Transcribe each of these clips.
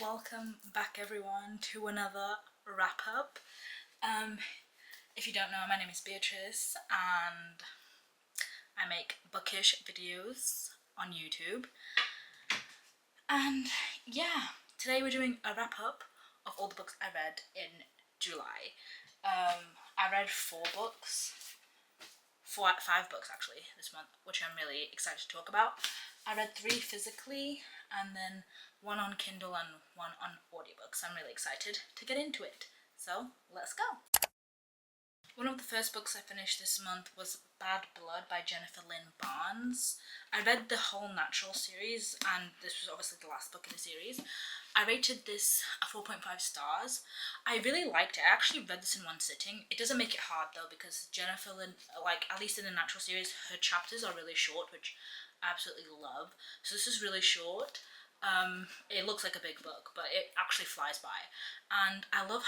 Welcome back everyone to another wrap up. If you don't know, my name is Beatrice and I make bookish videos on YouTube. And yeah, today we're doing a wrap up of all the books I read in July. I read 5 books actually this month, which I'm really excited to talk about. I read 3 physically and then 1 on Kindle and 1 on audiobooks. I'm really excited to get into it. So let's go. One of the first books I finished this month was Bad Blood by Jennifer Lynn Barnes. I read the whole Natural series, and this was obviously the last book in the series. I rated this a 4.5 stars. I really liked it. I actually read this in one sitting. It doesn't make it hard though, because Jennifer Lynn, at least in the Natural series, her chapters are really short, which I absolutely love. So this is really short. It looks like a big book, but it actually flies by. And I love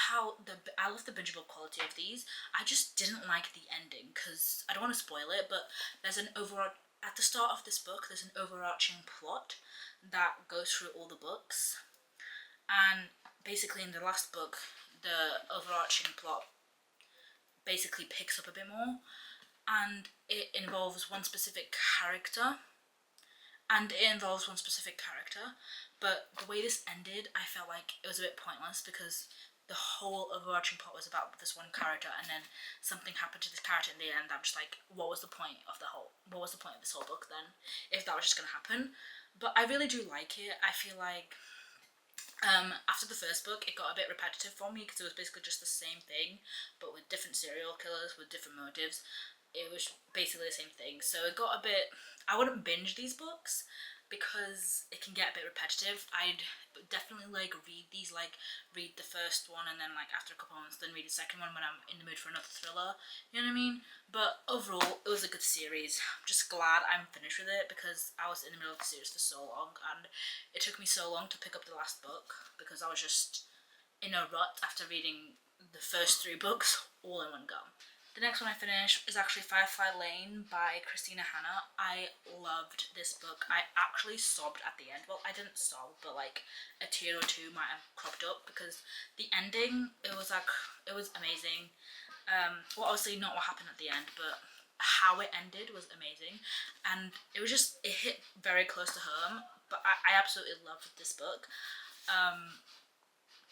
the bingeable quality of these. I just didn't like the ending because I don't want to spoil it, but there's at the start of this book. There's an overarching plot that goes through all the books, and basically in the last book, the overarching plot basically picks up a bit more, and it involves one specific character. But the way this ended, I felt like it was a bit pointless because the whole overarching plot was about this one character, and then something happened to this character in the end. I'm just like, what was the point of this whole book then, if that was just gonna happen? But I really do like it. I feel like after the first book, it got a bit repetitive for me because it was basically just the same thing, but with different serial killers with different motives. It was basically the same thing, so it got a bit. I wouldn't binge these books because it can get a bit repetitive. I'd definitely read the first one, and then after a couple of months then read the second one when I'm in the mood for another thriller. You know what I mean? But overall, it was a good series. I'm just glad I'm finished with it because I was in the middle of the series for so long, and it took me so long to pick up the last book because I was just in a rut after reading the first 3 books all in one go. The next one I finished is actually Firefly Lane by Christina Hanna. I loved this book. I actually sobbed at the end. Well, I didn't sob, but a tear or 2 might have cropped up because the ending, it was amazing. Well, obviously not what happened at the end, but how it ended was amazing, and it hit very close to home. But I absolutely loved this book.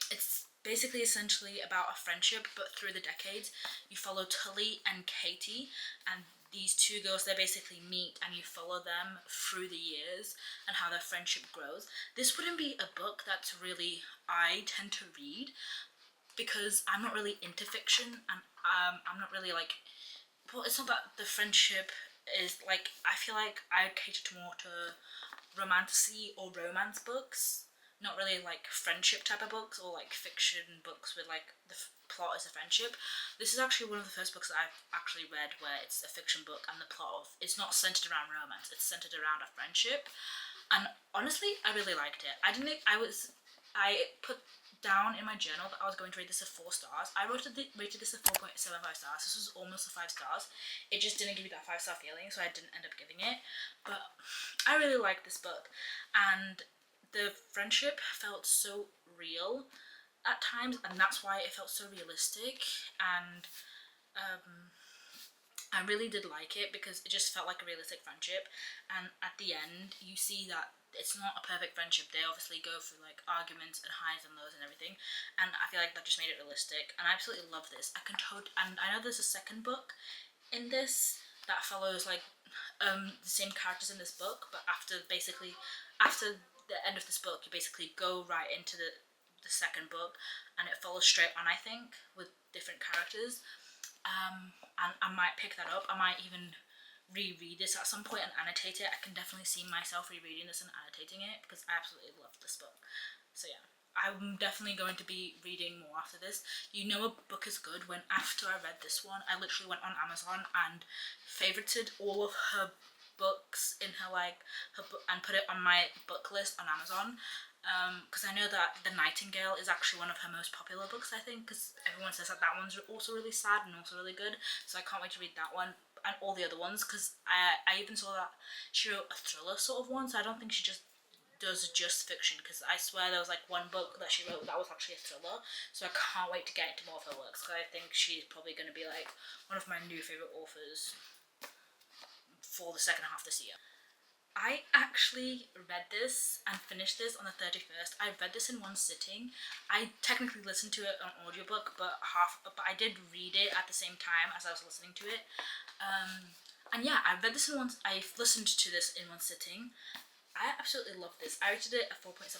It's basically essentially about a friendship, but through the decades. You follow Tully and Katie, and these 2 girls, they basically meet, and you follow them through the years and how their friendship grows. This wouldn't be a book that's really I tend to read because I'm not really into fiction, and I'm not really well, it's not that the friendship is I feel like I cater more to romantasy or romance books, not really friendship type of books or fiction books with the plot is a friendship. This is actually one of the first books that I've actually read where it's a fiction book and the plot it's not centered around romance, it's centered around a friendship. And honestly, I really liked it. I put down in my journal that I was going to rate this a 4 stars. I rated this a 4.75 stars. This was almost a 5 stars. It just didn't give me that 5-star feeling, so I didn't end up giving it. But I really liked this book, and the friendship felt so real at times, and that's why it felt so realistic. And I really did like it because it just felt like a realistic friendship. And at the end, you see that it's not a perfect friendship. They obviously go through arguments and highs and lows and everything, and I feel like that just made it realistic. And I absolutely love this. And I know there's a second book in this that follows the same characters in this book, but after the end of this book, you basically go right into the second book, and it follows straight on, I think, with different characters. And I might pick that up. I might even reread this at some point and annotate it. I can definitely see myself rereading this and annotating it because I absolutely love this book. So yeah, I'm definitely going to be reading more after this. You know a book is good when after I read this one, I literally went on Amazon and favorited all of her books in her and put it on my book list on Amazon. Because I know that The Nightingale is actually one of her most popular books, I think, because everyone says that one's also really sad and also really good, so I can't wait to read that one and all the other ones, because I even saw that she wrote a thriller sort of one, so I don't think she just does just fiction, because I swear there was like one book that she wrote that was actually a thriller. So I can't wait to get into more of her works, because I think she's probably going to be like one of my new favorite authors for the second half this year. I actually read this and finished this on the 31st. I read this in one sitting. I technically listened to it on audiobook, but I did read it at the same time as I was listening to it. And yeah, I read this in one. I listened to this in one sitting. I absolutely love this. I rated it a 4.75.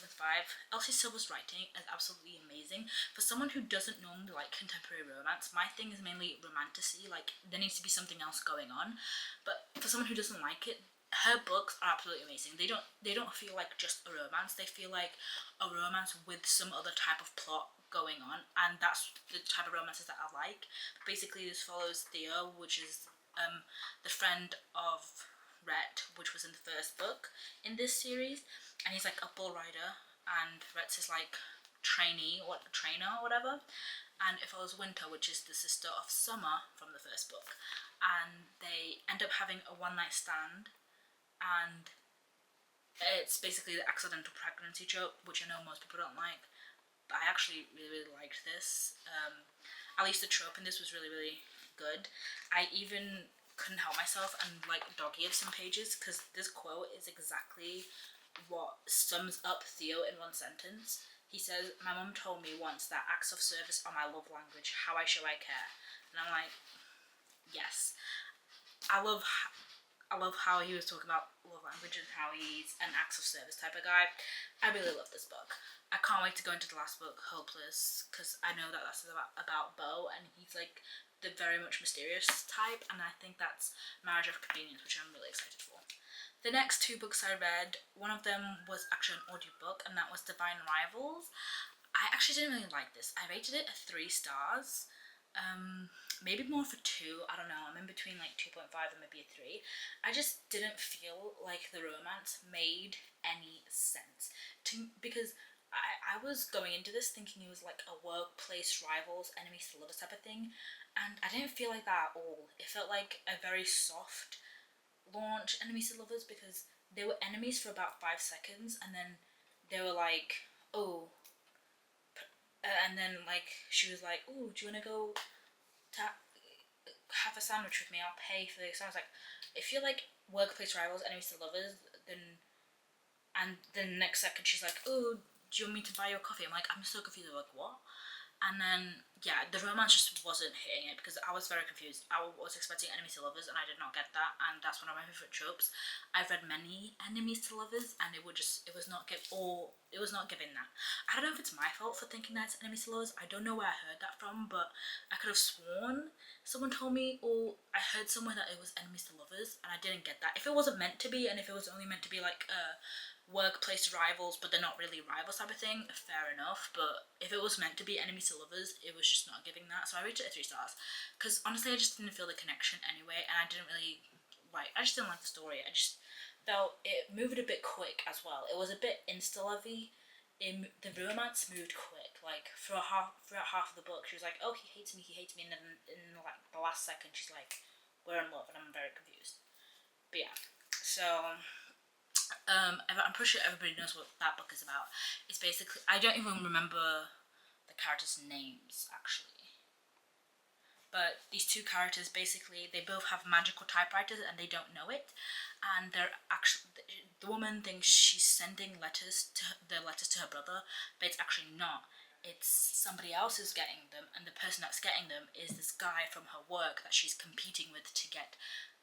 Elsie Silver's writing is absolutely amazing. For someone who doesn't normally like contemporary romance, my thing is mainly romantasy. Like, there needs to be something else going on. But for someone who doesn't like it, her books are absolutely amazing. They don't feel like just a romance. They feel like a romance with some other type of plot going on, and that's the type of romances that I like. Basically, this follows Theo, which is the friend of Rhett, which was in the first book in this series, and he's like a bull rider, and Rhett's his like trainer or whatever. And it follows Winter, which is the sister of Summer from the first book, and they end up having a one night stand, and it's basically the accidental pregnancy trope, which I know most people don't like, but I actually really liked this. At least the trope in this was really good. I even couldn't help myself and like dog-eared some pages, because this quote is exactly what sums up Theo in one sentence. He says, "My mum told me once that acts of service are my love language, how I show I care." And I'm like, yes. I love how he was talking about love language and how he's an acts of service type of guy. I really love this book. I can't wait to go into the last book, Hopeless, because I know that that's about Beau, and he's like the very much mysterious type, and I think that's Marriage of Convenience, which I'm really excited for. The next two books I read, one of them was actually an audiobook, and that was Divine Rivals. I actually didn't really like this. I rated it a 3 stars. Maybe more for 2, I don't know, I'm in between like 2.5 and maybe a 3. I just didn't feel like the romance made any sense because I was going into this thinking it was like a workplace rivals, enemies to lovers type of thing, and I didn't feel like that at all. It felt like a very soft launch, enemies to lovers, because they were enemies for about 5 seconds, and then they were like, oh, and then like she was like, oh, do you want to go to have a sandwich with me? I'll pay for this. I was like, if you're like workplace rivals, enemies to lovers, then, and then next second she's like, oh, do you want me to buy your coffee? I'm like, I'm so confused. I'm like, what? And then, yeah, the romance just wasn't hitting it, because I was very confused. I was expecting enemies to lovers, and I did not get that, and that's one of my favorite tropes. I've read many enemies to lovers, and it was not giving that. I don't know if it's my fault for thinking that it's enemies to lovers. I don't know where I heard that from, but I could have sworn someone told me, or I heard somewhere that it was enemies to lovers, and I didn't get that. If it wasn't meant to be, and if it was only meant to be like workplace rivals but they're not really rivals type of thing, fair enough. But if it was meant to be enemies to lovers, it was just not giving that, so I rated it a 3 stars, because honestly I just didn't feel the connection anyway, and I just didn't like the story. I just felt it moved a bit quick as well. It was a bit insta-lovey. The romance moved quick, like throughout half of the book she was like, oh, he hates me, and then in like the last second she's like, we're in love, and I'm very confused. But yeah, so I'm pretty sure everybody knows what that book is about. It's basically, I don't even remember the characters' names actually, but these two characters, basically they both have magical typewriters and they don't know it, and they're actually, the woman thinks she's sending letters to her brother, but it's actually not. It's somebody else who's getting them, and the person that's getting them is this guy from her work that she's competing with to get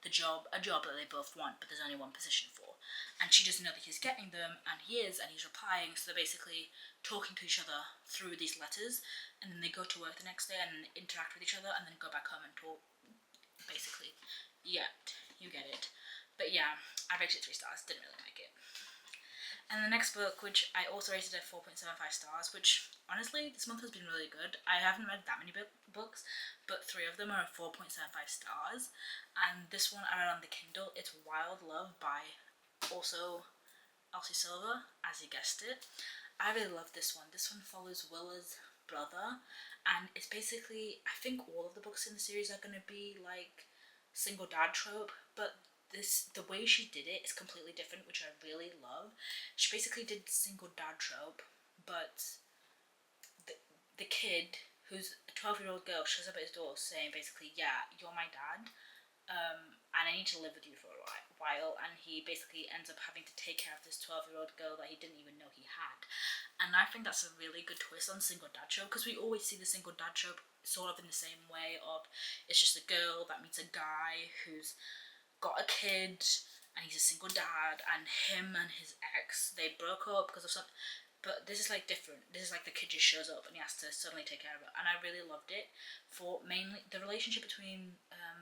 a job that they both want, but there's only one position for. And she doesn't know that he's getting them, and he is, and he's replying, so they're basically talking to each other through these letters, and then they go to work the next day and interact with each other, and then go back home and talk, basically. Yeah, you get it. But yeah, I rated it 3 stars, didn't really like it. And the next book, which I also rated at 4.75 stars, which honestly this month has been really good. I haven't read that many books, but 3 of them are 4.75 stars, and this one I read on the Kindle. It's Wild Love by also Elsie Silver, as you guessed it. I really love this one. This one follows Willa's brother, and it's basically, I think all of the books in the series are going to be like single dad trope, but the way she did it is completely different, which I really love. she basically did single dad trope, but the kid, who's a 12-year-old girl, shows up at his door saying basically, yeah, you're my dad, and I need to live with you for a while. And he basically ends up having to take care of this 12-year-old girl that he didn't even know he had. And I think that's a really good twist on single dad trope, because we always see the single dad trope sort of in the same way of it's just a girl that meets a guy who's got a kid and he's a single dad, and him and his ex, they broke up because of something. But this is like different. This is like the kid just shows up and he has to suddenly take care of it, and I really loved it. For mainly the relationship between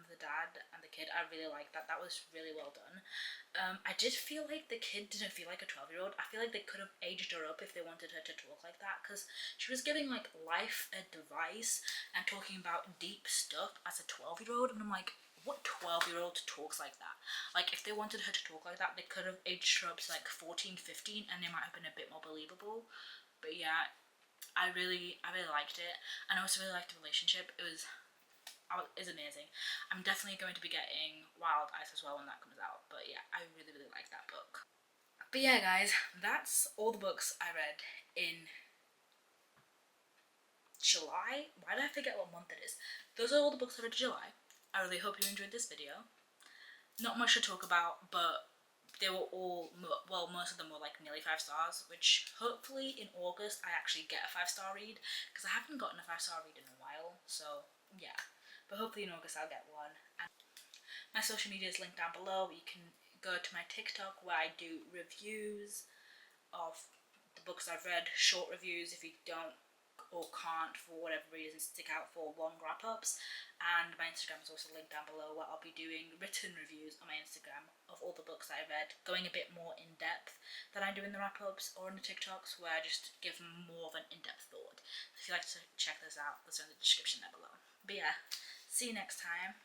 the dad and the kid, I really liked that. That was really well done. I did feel like the kid didn't feel like a 12-year-old. I feel like they could have aged her up if they wanted her to talk like that, because she was giving like life advice and talking about deep stuff as a 12-year-old, and I'm like, what 12-year-old talks like that? Like, if they wanted her to talk like that, they could have aged her up to like 14, 15, and they might have been a bit more believable. But yeah, I really liked it, and I also really liked the relationship. It was amazing. I'm definitely going to be getting Wild Ice as well when that comes out. But yeah, I really like that book. But yeah, guys, that's all the books I read in July. Why did I forget what month it is? Those are all the books I read in July. I really hope you enjoyed this video. Not much to talk about, but they were all, well, most of them were like nearly 5 stars, which hopefully in August I actually get a 5-star read, because I haven't gotten a 5-star read in a while, so yeah. But hopefully in August I'll get one. And my social media is linked down below. You can go to my TikTok where I do reviews of the books I've read, short reviews if you don't or can't for whatever reason stick out for long wrap-ups, and my Instagram is also linked down below where I'll be doing written reviews on my Instagram of all the books I read, going a bit more in depth than I do in the wrap-ups or in the TikToks, where I just give more of an in-depth thought. If you'd like to check those out, those are in the description there below. But yeah, see you next time.